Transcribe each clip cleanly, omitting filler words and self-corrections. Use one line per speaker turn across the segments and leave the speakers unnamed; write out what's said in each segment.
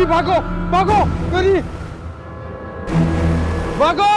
नूरी भागो भागो, नूरी भागो।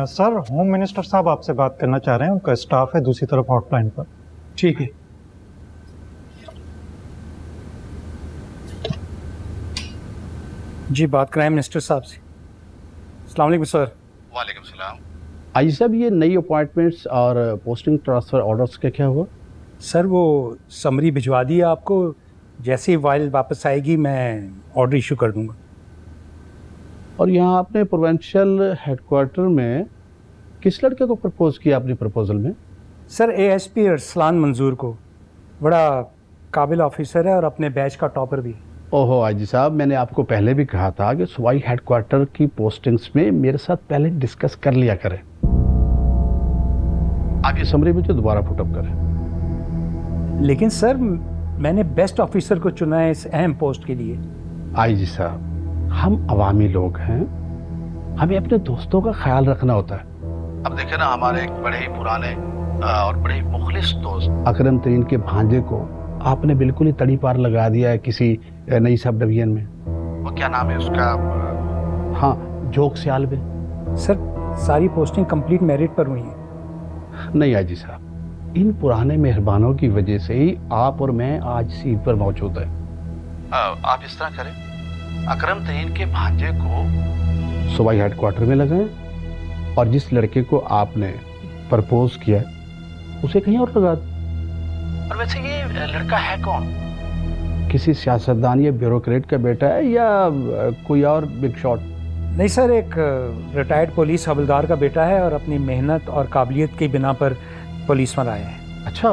सर, होम मिनिस्टर साहब आपसे बात करना चाह रहे हैं। उनका स्टाफ है दूसरी तरफ हॉटलाइन पर।
ठीक है।
जी, बात कराएं मिनिस्टर साहब से। अस्सलाम वालेकुम सर।
वालेकुम सलाम। आई साहब, ये नई अपॉइंटमेंट्स और पोस्टिंग ट्रांसफ़र ऑर्डर्स का क्या हुआ?
सर वो समरी भिजवा दी है आपको। जैसे ही फाइल वापस आएगी मैं ऑर्डर इशू कर दूंगा।
और यहाँ आपने प्रोविंशियल हेडक्वार्टर में किस लड़के को प्रपोज किया अपनी प्रपोजल में?
सर ASP अरसलान मंजूर को। बड़ा काबिल ऑफिसर है और अपने बैच का टॉपर भी।
ओहो आईजी साहब, मैंने आपको पहले भी कहा था कि सूबाई हेडक्वार्टर की पोस्टिंग्स में मेरे साथ पहले डिस्कस कर लिया करें। आप ये समरी मुझे दोबारा फुटअप करें।
लेकिन सर मैंने बेस्ट ऑफिसर को चुना है इस अहम पोस्ट के लिए।
आईजी साहब, हम अवामी लोग हैं, हमें अपने दोस्तों का ख्याल रखना होता है। अब देखे ना, हमारे एक बड़े ही पुराने और बड़े ही मुखलिस दोस्त अकरम तरीन के भांजे को आपने बिल्कुल ही तड़ी पार लगा दिया है किसी नई सब डिवीजन में। वो क्या नाम है उसका? हाँ, जोक सियालबे।
सर सारी पोस्टिंग कंप्लीट मेरिट पर हुई है।
नहीं आईजी साहब, इन पुराने मेहरबानों की वजह से ही आप और मैं आज सीट पर मौजूद है। आप इस तरह करें, अकरम तरीन के भांजे को सूबाई हेडक्वार्टर में लगाएं और जिस लड़के को आपने प्रपोज किया उसे कहीं और लगा दें। और वैसे ये लड़का है कौन? किसी सियासतदान या ब्यूरोक्रेट का बेटा है या कोई और बिग शॉट?
नहीं सर, एक रिटायर्ड पुलिस हवलदार का बेटा है और अपनी मेहनत और काबिलियत की बिना पर पुलिस में आया है।
अच्छा,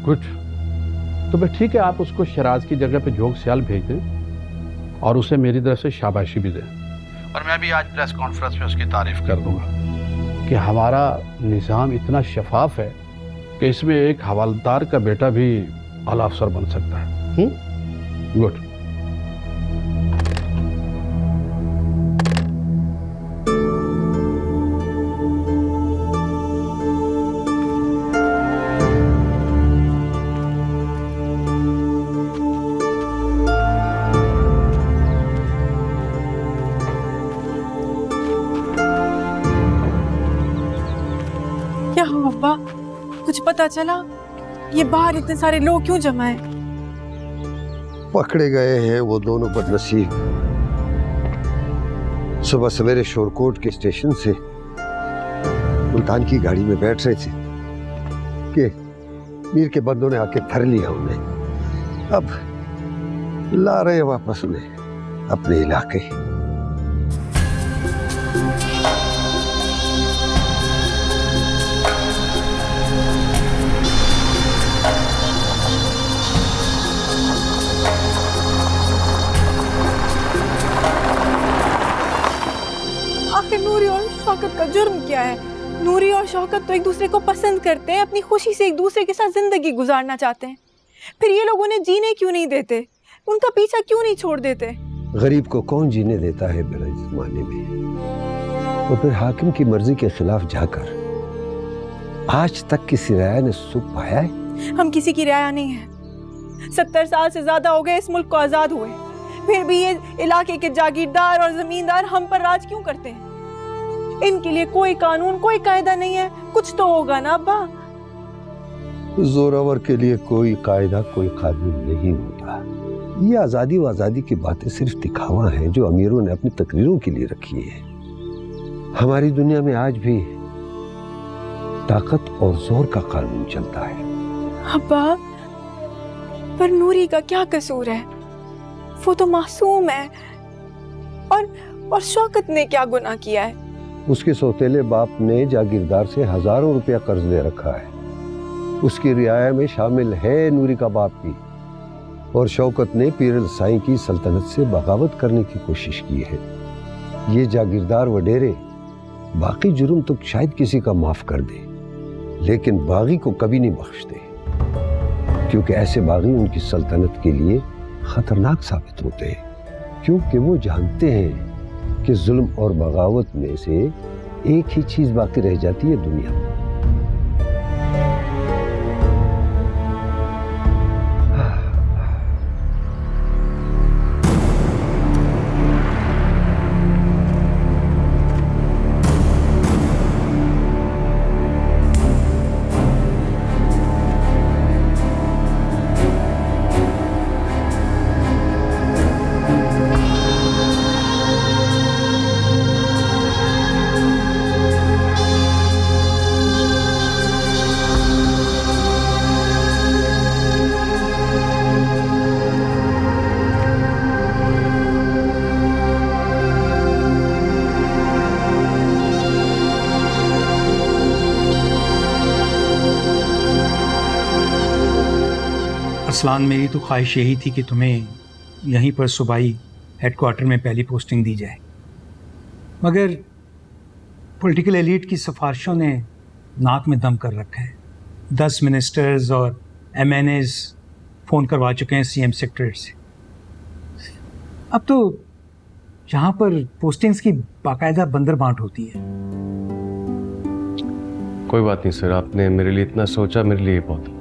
गुड। तो भाई ठीक है, आप उसको शराज की जगह पे जोग सियाल भेज दें और उसे मेरी तरफ से शाबाशी भी दें। और मैं भी आज प्रेस कॉन्फ्रेंस में उसकी तारीफ कर दूंगा कि हमारा निज़ाम इतना शफाफ है कि इसमें एक हवलदार का बेटा भी आला अफसर बन सकता है। गुड।
क्या हुआ अब्बा? कुछ पता चला? ये बाहर इतने सारे लोग क्यों जमा हैं?
पकड़े गए हैं वो दोनों बदनसीब। सुबह सवेरे शोरकोट के स्टेशन से मुल्तान की गाड़ी में बैठ रहे थे कि मीर के बंदों ने आके धर लिया उन्हें। अब ला रहे हैं वापस उन्हें अपने इलाके।
नूरी और शौकत का जुर्म क्या है? नूरी और शौकत तो एक दूसरे को पसंद करते हैं, अपनी खुशी से एक दूसरे के साथ जिंदगी गुजारना चाहते हैं। फिर ये लोग उन्हें जीने क्यों नहीं देते? उनका पीछा क्यों नहीं छोड़ देते?
गरीब को कौन जीने देता है मेरे जमाने में? और फिर हाकिम की मर्जी के खिलाफ जाकर आज तक किसी राय ने सुख पाया है?
हम किसी की राय नहीं है। 70 साल से ज्यादा हो गए इस मुल्क को आजाद हुए, फिर भी ये इलाके के जागीरदार और जमींदार हम पर राज क्यों करते हैं? इनके लिए कोई कानून, कोई कायदा नहीं है। कुछ तो होगा ना अब्बा?
जोरावर के लिए कोई कायदा, कोई कानून नहीं होता। ये आजादी व आजादी की बातें सिर्फ दिखावा है जो अमीरों ने अपनी तकरीरों के लिए रखी है। हमारी दुनिया में आज भी ताकत और जोर का कानून चलता है।
अब्बा, पर नूरी का क्या कसूर है? वो तो मासूम है। और शौकत ने क्या गुनाह किया है?
उसके सौतेले बाप ने जागीरदार से हजारों रुपया कर्ज ले रखा है। उसकी रियाया में शामिल है नूरी का बाप भी। और शौकत ने पीरल साईं की सल्तनत से बगावत करने की कोशिश की है। ये जागीरदार वडेरे बाकी जुर्म तो शायद किसी का माफ कर दे, लेकिन बागी को कभी नहीं बख्शते, क्योंकि ऐसे बागी उनकी सल्तनत के लिए खतरनाक साबित होते हैं, क्योंकि वो जानते हैं कि जुल्म और बगावत में से एक ही चीज बाकी रह जाती है दुनिया में।
अरसलान, मेरी तो ख्वाहिश यही थी कि तुम्हें यहीं पर सूबाई हेडक्वार्टर में पहली पोस्टिंग दी जाए, मगर पॉलिटिकल एलीट की सिफारिशों ने नाक में दम कर रखा है। 10 मिनिस्टर्स और MNAs फ़ोन करवा चुके हैं CM सेक्रेटरी से। अब तो यहाँ पर पोस्टिंग्स की बाकायदा बंदर बांट होती है।
कोई बात नहीं सर, आपने मेरे लिए इतना सोचा, मेरे लिए बहुत।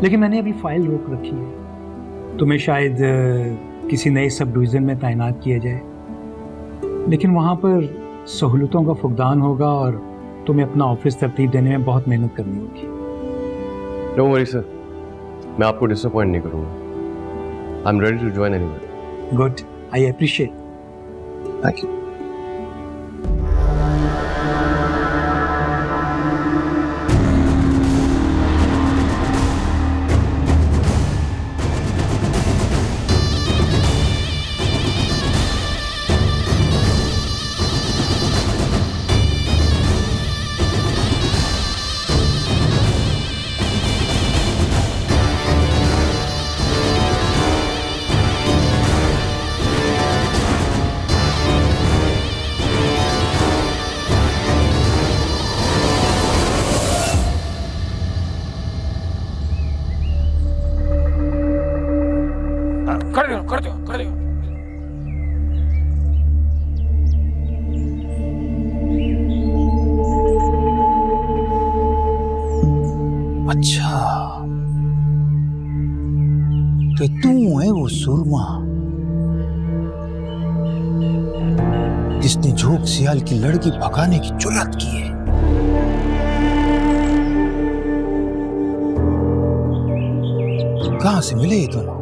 लेकिन मैंने अभी फाइल रोक रखी है। तुम्हें शायद किसी नए सब डिवीज़न में तैनात किया जाए, लेकिन वहाँ पर सहूलतों का फुकदान होगा और तुम्हें अपना ऑफिस तरतीब देने में बहुत मेहनत करनी होगी।
डोंट वरी सर, मैं आपको डिसअपॉइंट नहीं करूँगा। I am ready to join anywhere.
Good, I appreciate.
Thank you.
कर दो।
अच्छा, तो तू है वो सुरमा जिसने झोंक सियाल की लड़की भगाने की जुर्रत की है। कहां से मिले ये दोनों?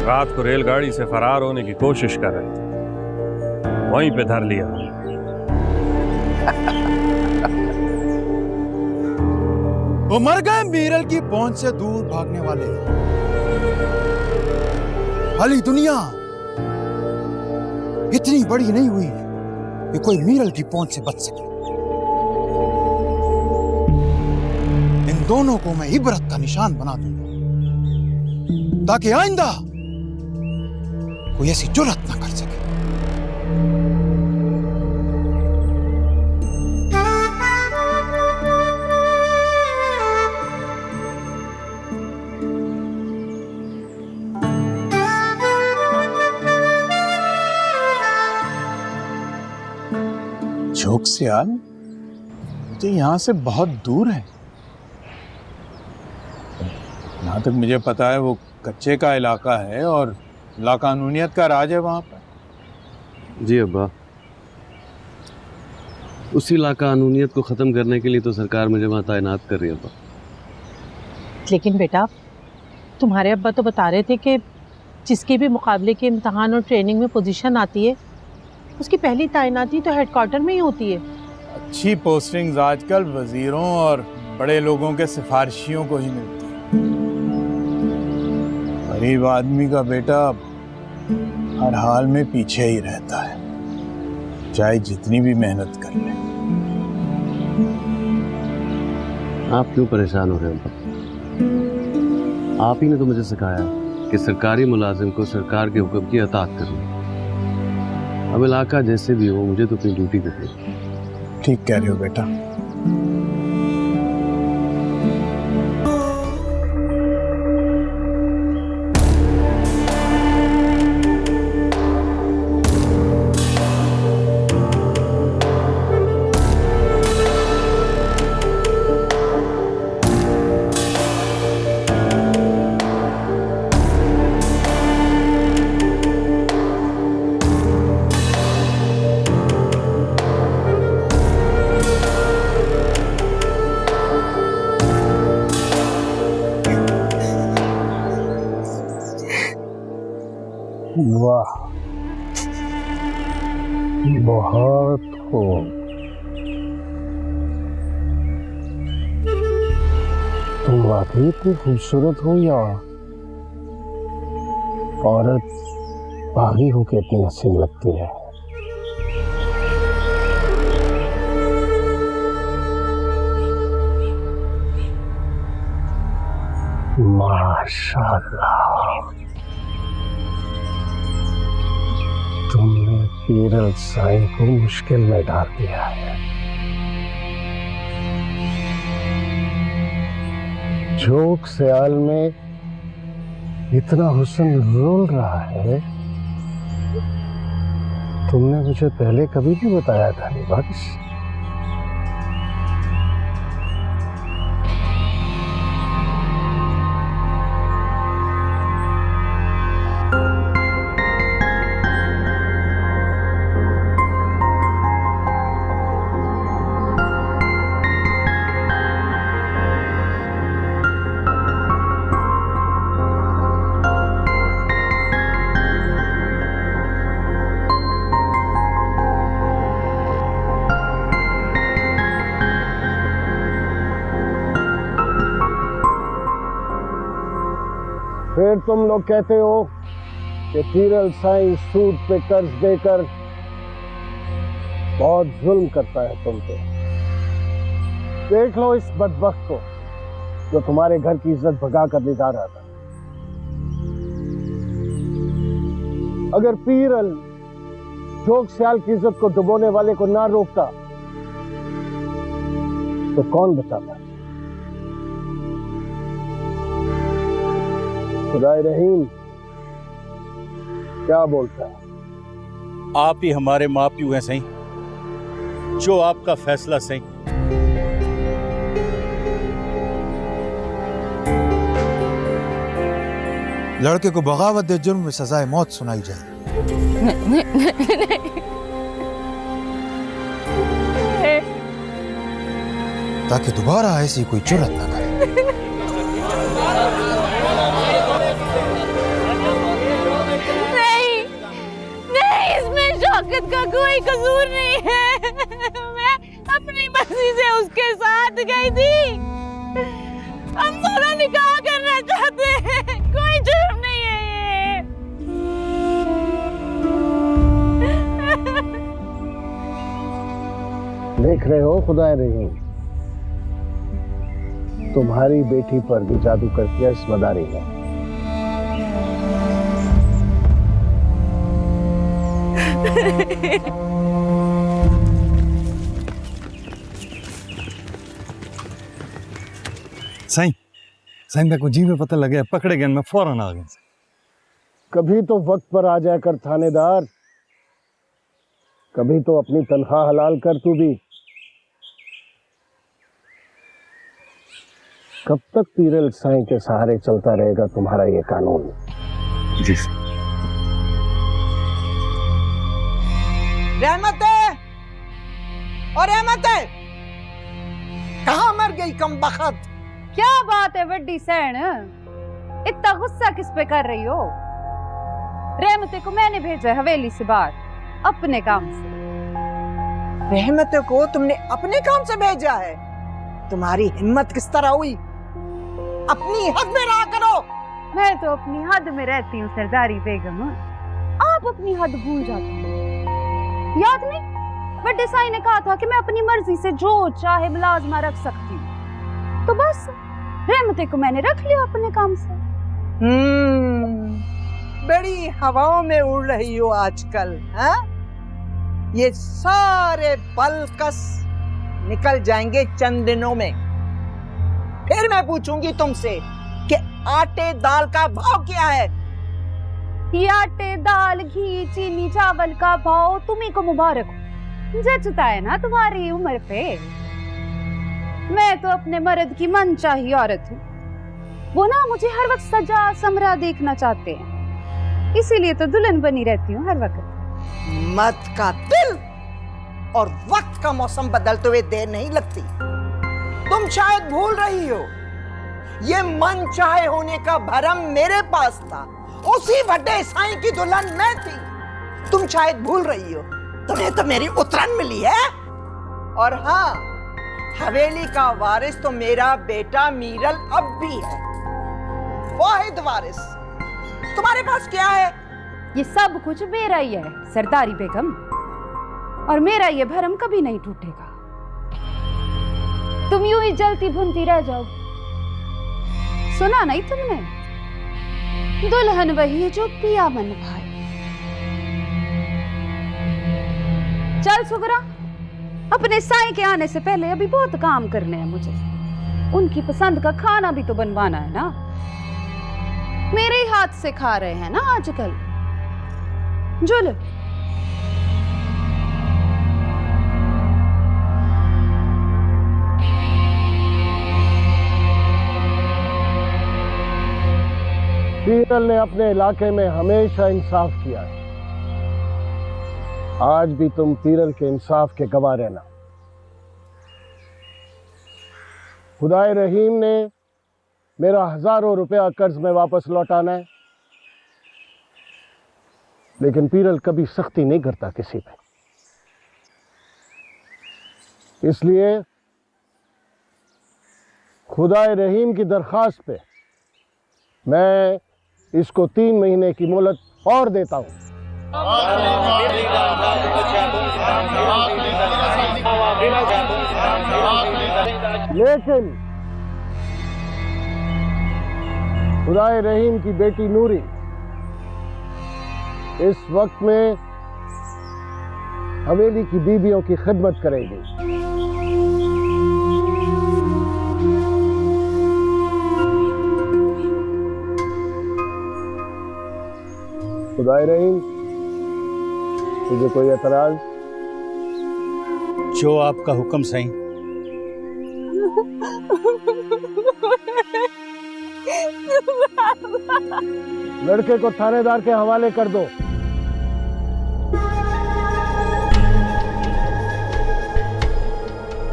रात को रेलगाड़ी से फरार होने की कोशिश कर रहे थे, वहीं पे धर लिया।
वो मर गए मीरल की पहुंच से दूर भागने वाले। हाली दुनिया इतनी बड़ी नहीं हुई कि कोई मीरल की पहुंच से बच सके। इन दोनों को मैं इबरत का निशान बना दूंगा, ताकि आइंदा कोई ऐसी जुर्रत ना कर सके। झोंक सियाल तो यहां से बहुत दूर है। जहां तक मुझे पता है वो कच्चे का इलाका है और लाकानूनियत का राज है वहां पर।
जी अब्बा, उसी लाकानूनियत को ख़त्म करने के लिए तो सरकार मुझे वहाँ तैनात कर रही है अब्बा।
लेकिन बेटा, तुम्हारे अब्बा तो बता रहे थे कि जिसके भी मुकाबले के इम्तहान और ट्रेनिंग में पोजीशन आती है, उसकी पहली तैनाती तो हेडक्वार्टर में ही होती है।
अच्छी पोस्टिंग्स आजकल वजीरों और बड़े लोगों के सिफारिशियों को ही मिलती है। गरीब आदमी का बेटा हर हाल में पीछे ही रहता है। चाहे जितनी भी मेहनत कर ले।
आप क्यों परेशान हो रहे हैं? आप ही ने तो मुझे सिखाया कि सरकारी मुलाजिम को सरकार के हुक्म की अताअत करनी। अब इलाका जैसे भी हो, मुझे तो अपनी ड्यूटी करनी।
ठीक कह रहे हो बेटा।
वाह, बहुत खूब। तुम वाकई इतनी खूबसूरत हो या औरत बागी होकर इतनी हसीन लगती है? माशाअल्लाह, तुमने पीरल साईं को मुश्किल में डाल दिया है। जोक ख्याल में इतना हुस्न रोल रहा है, तुमने मुझे पहले कभी नहीं बताया था बख्श। फिर तुम लोग कहते हो कि पीरल साईं सूद पे कर्ज देकर बहुत जुल्म करता है तुम पे। देख लो इस बदबख्त को जो तुम्हारे घर की इज्जत भगा कर ले जा रहा था। अगर पीरल जोग सियाल की इज्जत को डुबोने वाले को ना रोकता तो कौन बचाता? खुदाए रहीम क्या बोलता है?
आप ही हमारे माँ प्यू हैं सही, जो आपका फैसला सही। लड़के को बगावत दे जुर्म में सजाए मौत सुनाई जाए। ताकि दोबारा ऐसी कोई जुर्रत ना करे।
शौकत का कोई कसूर नहीं है। मैं अपनी मर्जी से उसके साथ गई थी। हम दोनों निकाह करना चाहते हैं, कोई जुर्म नहीं है ये।
देख रहे हो खुदा रहीम, तुम्हारी बेटी पर भी जादू कर दिया इस मदारी ने।
साईं, साईं मेरे को जी में पता लगे, पकड़े गए, मैं फौरन आ गया।
कभी तो वक्त पर आ जाया कर थानेदार, कभी तो अपनी तनख्वाह हलाल कर तू भी। कब तक पीरल साईं के सहारे चलता रहेगा तुम्हारा ये कानून?
जी
रहमत है और रहमत है, कहाँ मर गई कम बखत?
क्या बात है वड्डी सैन, इतना गुस्सा किस पे कर रही हो? रहमते को मैंने भेजा है हवेली से बाहर अपने काम से।
रहमत को तुमने अपने काम से भेजा है? तुम्हारी हिम्मत किस तरह हुई? अपनी हद में रहा करो।
मैं तो अपनी हद में रहती हूँ सरदारी बेगम, आप अपनी हद भूल जाते हो। याद नहीं बड़े साईं ने कहा था कि मैं अपनी मर्जी से जो चाहे मुलाजमा रख सकती हूँ, तो बस रहमते को मैंने रख लिया अपने काम से।
बड़ी हवाओं में उड़ रही हो आजकल, हाँ? ये सारे बलकस निकल जाएंगे चंद दिनों में। फिर मैं पूछूंगी तुमसे कि आटे दाल का भाव क्या है?
ये आटे दाल घी चीनी चावल का भाव तुम्ही को मुबारक हो, जचता है ना तुम्हारी उम्र पे। मैं तो अपने मर्द की मनचाही औरत हूँ, वो ना मुझे हर वक्त सजा समरा देखना चाहते हैं, इसीलिए तो दुल्हन बनी रहती हूँ हर वक्त।
मत का दिल और वक्त का मौसम बदलते हुए देर नहीं लगती। तुम शायद भूल रही हो, ये मन चाहे होने का भरम मेरे पास था, उसी बड़े साईं की दुल्हन मैं थी। तुम शायद भूल रही हो, तुम्हें तो मेरी उतरन मिली है। और हाँ, हवेली का वारिस तो मेरा बेटा मीरल अब भी है, वाहिद वारिस। तुम्हारे पास क्या है?
ये सब कुछ मेरा ही है सरदारी बेगम, और मेरा ये भरम कभी नहीं टूटेगा। तुम यूं ही जलती भुनती रह जाओगी। सुना नहीं तुमने, दुल्हन वही है जो पिया मन भाई। चल सुगरा, अपने साईं के आने से पहले अभी बहुत काम करने हैं मुझे। उनकी पसंद का खाना भी तो बनवाना है ना, मेरे ही हाथ से खा रहे हैं ना आजकल। जुल
पीरल ने अपने इलाके में हमेशा इंसाफ किया है। आज भी तुम पीरल के इंसाफ के गवाह रहना। खुदाए रहीम ने मेरा हजारों रुपया कर्ज में वापस लौटाना है, लेकिन पीरल कभी सख्ती नहीं करता किसी पे। इसलिए खुदाए रहीम की दरखास्त पे मैं इसको 3 महीने की मोहलत और देता हूं। लेकिन खुदाए रहीम की बेटी नूरी इस वक्त में हवेली की बीबियों की खिदमत करेगी। खुदाए रहीम, तुझे कोई एतराज?
जो आपका हुक्म सही।
लड़के को थानेदार के हवाले कर दो।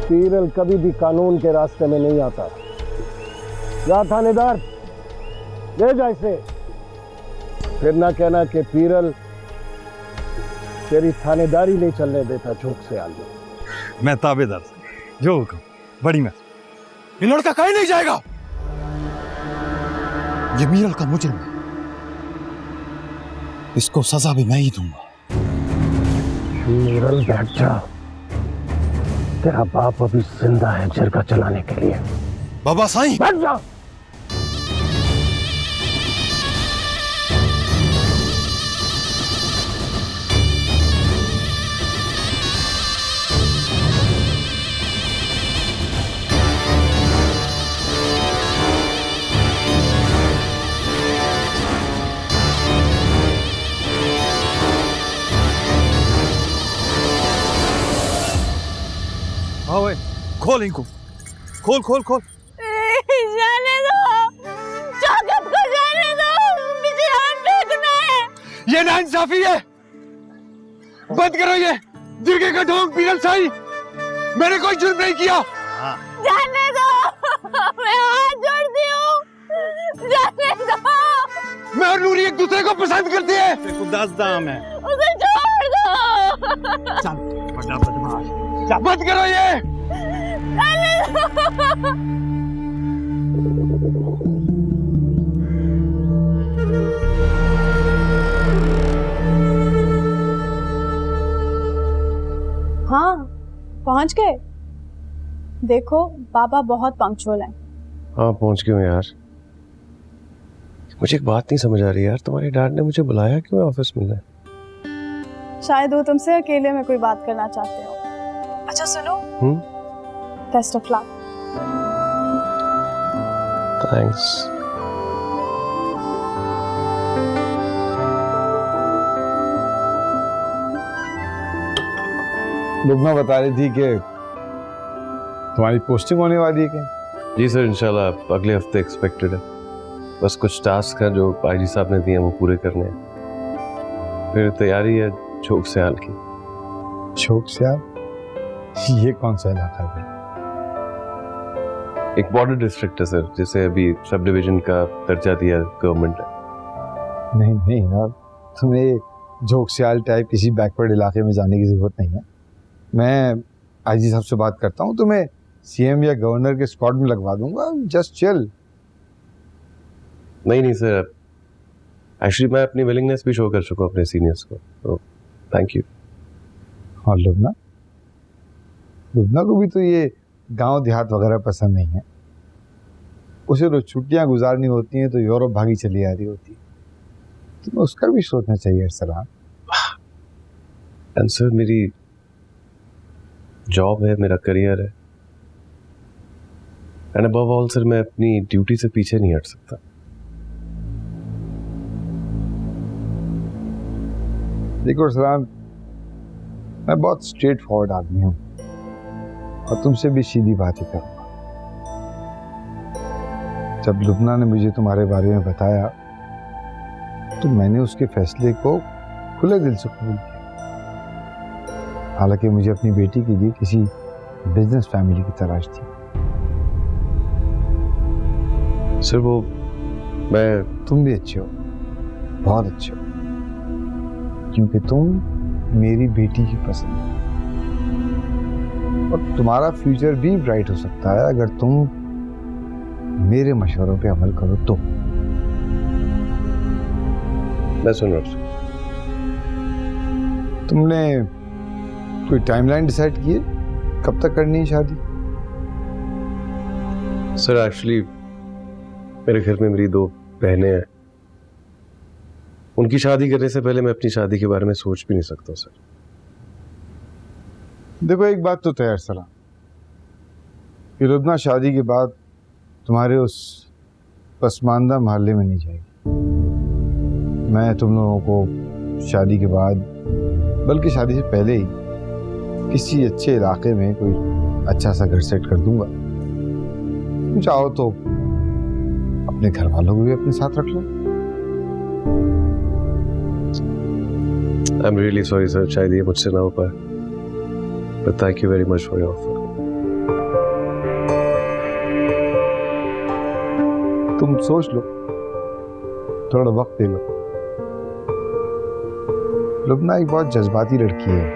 पीरल कभी भी कानून के रास्ते में नहीं आता। जा थानेदार, ले जा इसे। फिर ना कहना कि पीरल तेरी थानेदारी नहीं चलने देता झूठ से आगे।
मैं ताबेदार, जो हुक्म। बड़ी मैं ये लड़का कहीं नहीं जाएगा। ये मीरल का मुजरिम है, इसको सजा भी मैं ही दूंगा।
मीरल बैठ जा, तेरा बाप अभी जिंदा है जिरगा चलाने के लिए।
बाबा साईं,
बैठ जा।
ओए, खोल इनको, खोल खोल खोल।
जाने दो, शौकत को जाने दो, मुझे हाथ फेंकना है।
ये नाइंसाफी है, बंद करो ये जिरगे का ढोंग। पीरल साईं, मैंने कोई जुर्म नहीं किया।
जाने दो, मैं हाथ जोड़ती हूँ, जाने दो।
मैं और नूरी एक दूसरे को पसंद करते हैं। देखो 10 दाम है,
उसे छोड़ दो।
चल बड़ा बदमाश, बंद करो ये।
हाँ, पहुंच गए? देखो बाबा बहुत पंक्चुअल हैं।
हाँ पहुंच गए हूँ यार। मुझे एक बात नहीं समझ आ रही यार, तुम्हारे डैड ने मुझे बुलाया क्यों है ऑफिस मिलने?
शायद वो तुमसे अकेले में कोई बात करना चाहते हो। अच्छा सुनो, best of luck.
Thanks.
Lubna बता रही थी कि तुम्हारी पोस्टिंग होने वाली है क्या?
जी सर, इंशाल्लाह अगले हफ्ते एक्सपेक्टेड है। बस कुछ टास्क है जो आईजी साहब ने दिए हैं वो पूरे करने हैं। फिर तैयारी है छोक सयाल की।
छोक सयाल? ये कौन सा इलाका है?
एक बॉर्डर डिस्ट्रिक्ट है सर, जिसे अभी सब डिवीजन का दर्जा दिया गवर्नमेंट ने।
नहीं नहीं यार, तुम्हें झोंक सयाल टाइप किसी बैकवर्ड इलाके में जाने की जरूरत नहीं है। मैं आईजी साहब से बात करता हूँ, तुम्हें सीएम या गवर्नर के स्क्वाड में लगवा दूंगा। Just chill.
नहीं सर, एक्चुअली मैं अपनी विलिंगनेस भी शो कर चुका हूँ अपने सीनियर्स को, तो थैंक यू।
हाँ लुबना को भी तो ये गांव देहात वगैरह पसंद नहीं है। उसे रोज छुट्टियां गुजारनी होती हैं तो यूरोप भागी चली आ रही होती है। तुम्हें उसका भी सोचना चाहिए अरसलान।
सर मेरी जॉब है, मेरा करियर है, एंड अबव ऑल सर मैं अपनी ड्यूटी से पीछे नहीं हट सकता।
देखो अरसलान, मैं बहुत स्ट्रेट फॉरवर्ड आदमी हूँ और तुमसे भी सीधी बात ही करूँगा। जब लुबना ने मुझे तुम्हारे बारे में बताया तो मैंने उसके फैसले को खुले दिल से कबूल किया। हालांकि मुझे अपनी बेटी के लिए किसी बिजनेस फैमिली की तलाश थी।
सर वो
तुम भी अच्छे हो, बहुत अच्छे हो, क्योंकि तुम मेरी बेटी की पसंद हो और तुम्हारा फ्यूचर भी ब्राइट हो सकता है अगर तुम मेरे मशवरों पे अमल करो तो।
मैं सुन रहा हूँ।
तुमने कोई टाइमलाइन डिसाइड की है कब तक करनी है शादी?
सर एक्चुअली मेरे घर में मेरी 2 बहनें हैं, उनकी शादी करने से पहले मैं अपनी शादी के बारे में सोच भी नहीं सकता सर।
देखो एक बात तो तैयार सलाम कि लुबना शादी के बाद तुम्हारे उस पसमानदा मोहल्ले में नहीं जाएगी। मैं तुम लोगों को शादी के बाद, बल्कि शादी से पहले ही किसी अच्छे इलाके में कोई अच्छा सा घर सेट कर दूंगा। तुम चाहो तो अपने घर वालों को भी अपने साथ रख लो।
I am really sorry sir, शायद ये मुझसे ना हो पाए, but thank you very much for your offer.
तुम सोच लो, थोड़ा वक्त दे लो। लुबना एक बहुत जज्बाती लड़की है,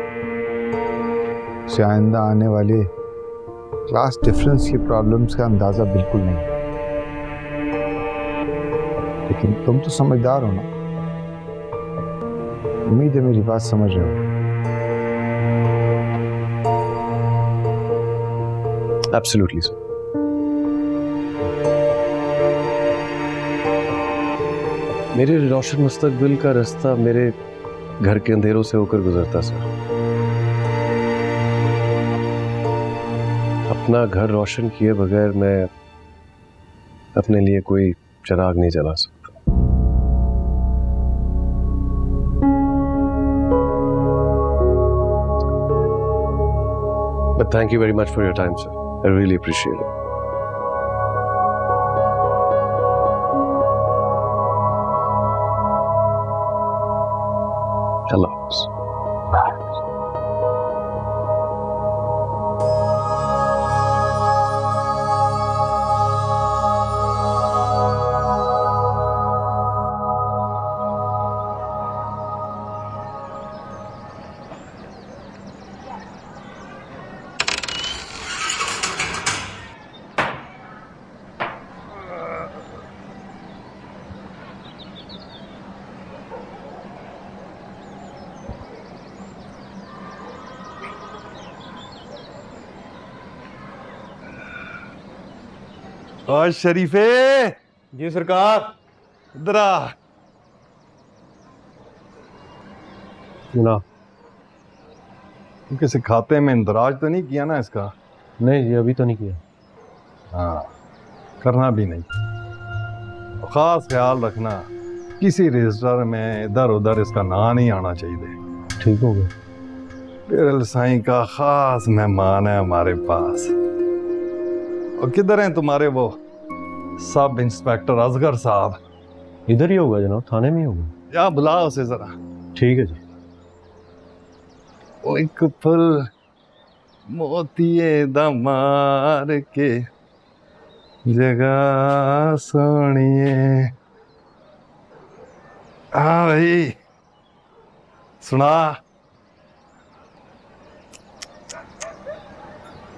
उसे आइंदा आने वाले क्लास डिफरेंस की प्रॉब्लम्स का अंदाजा बिल्कुल नहीं, लेकिन तुम तो समझदार हो ना। उम्मीद है मेरी बात समझ रहे हो।
Absolutely sir. मेरे रोशन मुस्तकबिल का रास्ता मेरे घर के अंधेरों से होकर गुजरता सर। अपना घर रोशन किए बगैर मैं अपने लिए कोई चिराग नहीं जला सकता। But thank you very much for your time, sir. I really appreciate it. Allah Hafiz.
और शरीफे।
जी सरकार।
इधर आ।
सुना।
किसी खाते में इंदराज तो नहीं किया ना इसका?
नहीं जी, अभी तो नहीं किया।
हाँ, करना भी नहीं। खास ख्याल रखना, किसी रजिस्टर में इधर उधर इसका नाम नहीं आना चाहिए।
ठीक हो गया।
बिरल साईं का खास मेहमान है हमारे पास। और किधर हैं तुम्हारे वो सब इंस्पेक्टर असगर साहब?
इधर ही होगा जनाब, थाने में ही होगा।
या बुला उसे जरा।
ठीक है जी।
ओ एक फुल मोतिये दमार के जगह सोनिए। हाँ भाई सुना।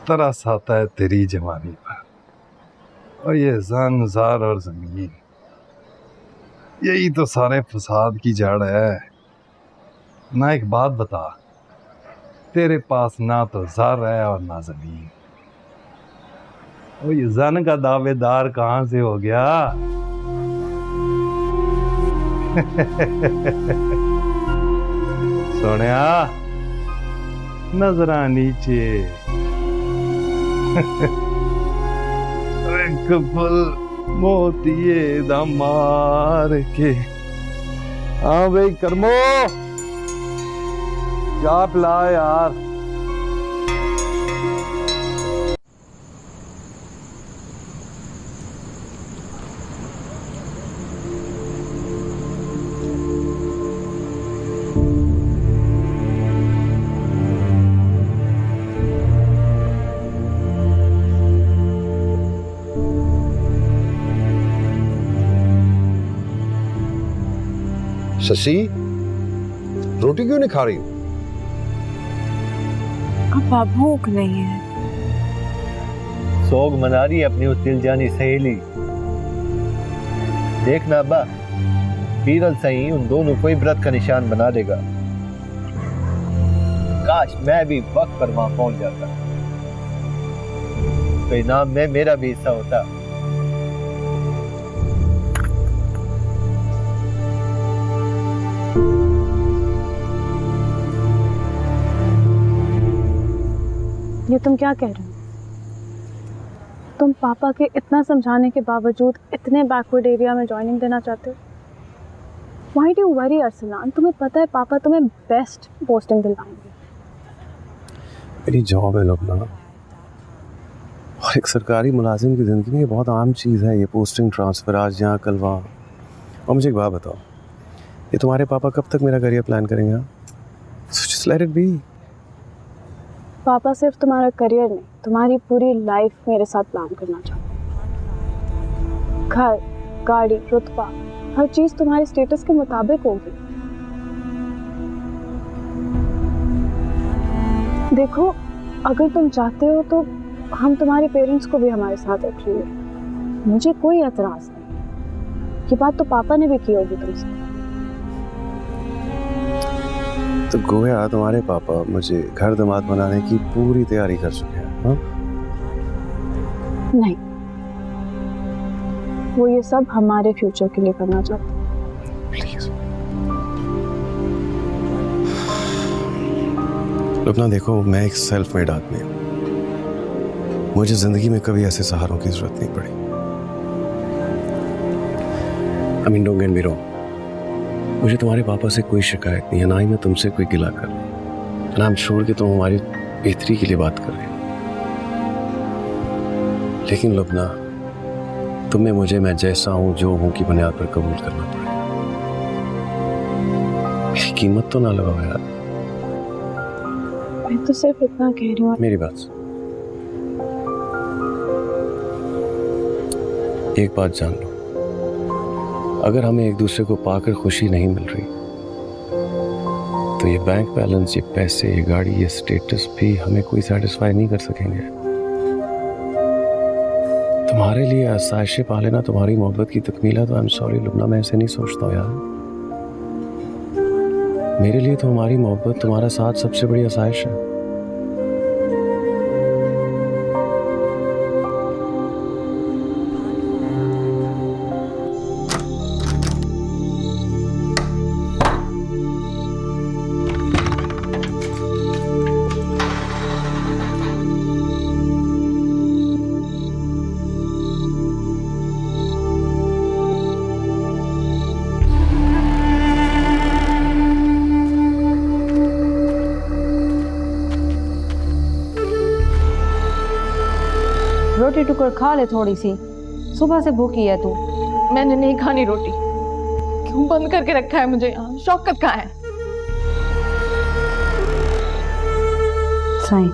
तरस आता है तेरी जवानी पर, और ये ज़ार और जमीन, यही तो सारे फसाद की जड़ है ना। एक बात बता, तेरे पास ना तो ज़र है और ना जमीन, और ये जन का दावेदार कहां से हो गया? सोनिया नजरा नीचे। फुल मोतिये दमार के। हाँ भाई करमो, क्या पिला यार।
शशि, रोटी क्यों नहीं खा रही हो?
अब्बा भूख नहीं है।
सोग मना रही है अपनी उस दिल जानी सहेली। देखना अब्बा, पीरल सही उन दोनों को ही व्रत का निशान बना देगा। काश मैं भी वक्त पर वहां पहुंच जाता, तो इनाम में मेरा भी हिस्सा होता।
ये तुम क्या कह रहे हो? तुम पापा के इतना समझाने के बावजूद इतने बैकवर्ड एरिया में ज्वाइनिंग देना चाहते हो? Why do you worry Arsalan? तुम्हें पता है पापा तुम्हें बेस्ट पोस्टिंग दिलवाएंगे।
मेरी जॉब है लोग ना, और एक सरकारी मुलाजिम की ज़िंदगी में ये बहुत आम चीज़ है, ये पोस्टिंग ट्रांसफ़र, आज यहाँ कल वहाँ। और मुझे एक बात बताओ, ये तुम्हारे पापा कब तक मेरा करियर प्लान करेंगे? So just let it be।
पापा सिर्फ तुम्हारा करियर नहीं, तुम्हारी पूरी लाइफ मेरे साथ प्लान करना चाहते हैं। घर, गाड़ी, रुतबा, हर चीज तुम्हारे स्टेटस के मुताबिक होगी। देखो, अगर तुम चाहते हो तो हम तुम्हारे पेरेंट्स को भी हमारे साथ रखेंगे, मुझे कोई एतराज नहीं। ये बात तो पापा ने भी की होगी तुमसे।
तो गोया तुम्हारे पापा मुझे घर दामाद बनाने की पूरी तैयारी कर चुके हैं? हाँ?
नहीं, वो ये सब हमारे फ्यूचर के लिए करना चाहते हैं।
प्लीज लुबना, देखो मैं एक सेल्फ मेड आदमी हूँ, मुझे जिंदगी में कभी ऐसे सहारों की जरूरत नहीं पड़ी। I mean, don't get me wrong, मुझे तुम्हारे पापा से कोई शिकायत नहीं है, ना ही मैं तुमसे कोई गिला कर रहा हूं। And I'm sure कि तुम हमारी बेहतरी के लिए बात कर रहे हो, लेकिन लुबना, तुम्हें मुझे मैं जैसा हूं, जो हूं की बुनियाद पर कबूल करना पड़ेगा। मेरी कीमत तो ना लगाओ यार।
मैं तो सिर्फ इतना कह रही हूँ।
मेरी बात सुन, एक बात जान लो, अगर हमें एक दूसरे को पाकर खुशी नहीं मिल रही, तो ये बैंक बैलेंस, ये पैसे, ये गाड़ी, ये स्टेटस भी हमें कोई सेटिस्फाई नहीं कर सकेंगे। तुम्हारे लिए आसाइशें पा लेना तुम्हारी मोहब्बत की तकमीला, तो आई एम सॉरी लुबना, मैं ऐसे नहीं सोचता हूँ यार। मेरे लिए तो हमारी मोहब्बत, तुम्हारा साथ सबसे बड़ी आसाइश है।
रोटी टुकड़ खा ले थोड़ी सी, सुबह से भूखी है तू।
मैंने नहीं खानी रोटी। क्यों बंद करके रखा है मुझे यहाँ? शौकत कहाँ है?
साईं,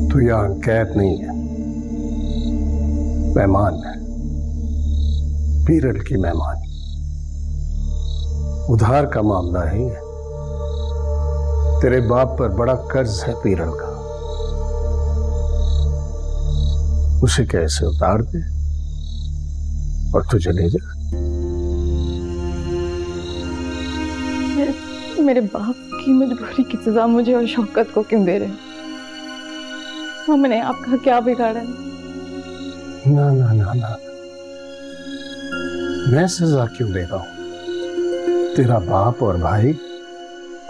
तो यहाँ कैद नहीं है, मेहमान है, पीरल की मेहमान। उधार का मामला है ये। तेरे बाप पर बड़ा कर्ज है पीरल का, उसे कैसे उतार दे और तू चले जा।
मेरे बाप की मजबूरी की सजा मुझे और शौकत को क्यों दे रहे हैं? हमने आपका क्या बिगाड़ा है?
ना ना ना ना, मैं सजा क्यों दे रहा हूं? तेरा बाप और भाई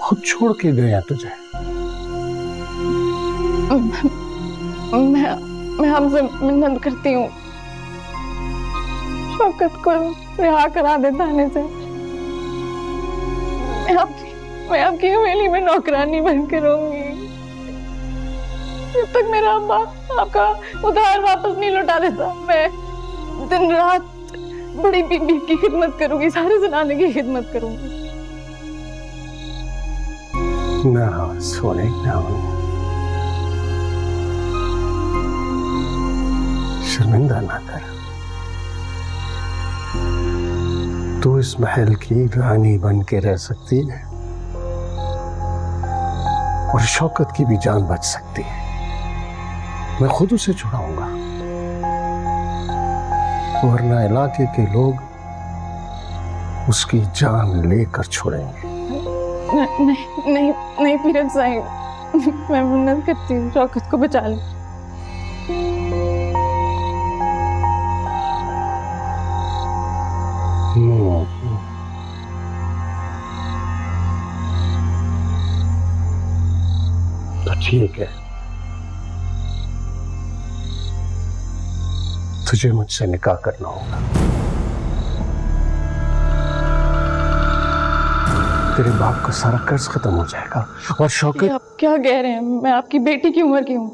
खुद छोड़ के गए हैं तुझे।
मैं आपसे मिन्नत करती हूँ, शौकत को रिहा करा दे थाने से। मैं आपकी हवेली में नौकरानी बनकर रहूंगी जब तक मेरा अब्बा आपका उधार वापस नहीं लौटा देता। मैं दिन रात बड़ी बीबी की खिदमत करूंगी, सारे जनाने की खिदमत करूंगी।
ना सोने ना, शर्मिंदा ना कर। तू इस महल की रानी बन के रह सकती है और शौकत की भी जान बच सकती है। मैं खुद उसे छुड़ाऊंगा, वरना इलाके के लोग उसकी जान लेकर छोड़ेंगे।
नहीं नहीं नहीं पीरल साहिब, मैं मिन्नत करती हूँ, शौकत को बचा ले।
तो ठीक है, तुझे मुझसे निकाह करना होगा। तेरे बाप का सारा कर्ज खत्म हो जाएगा और शौकत।
आप क्या कह रहे हैं? मैं आपकी बेटी की उम्र की हूँ।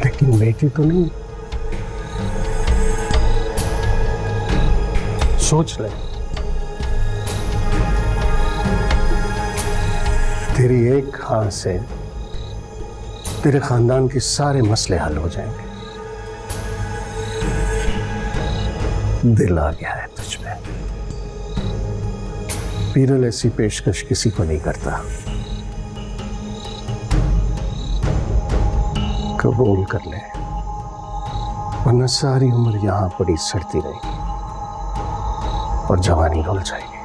लेकिन बेटी तो नहीं। सोच ले, तेरी एक हाथ से तेरे खानदान के सारे मसले हल हो जाएंगे। दिल आ गया है तुझ में। पीरल ऐसी पेशकश किसी को नहीं करता। कबूल कर ले, वरना सारी उम्र यहां पड़ी सड़ती रहेगी और जवानी रुल जाएगी।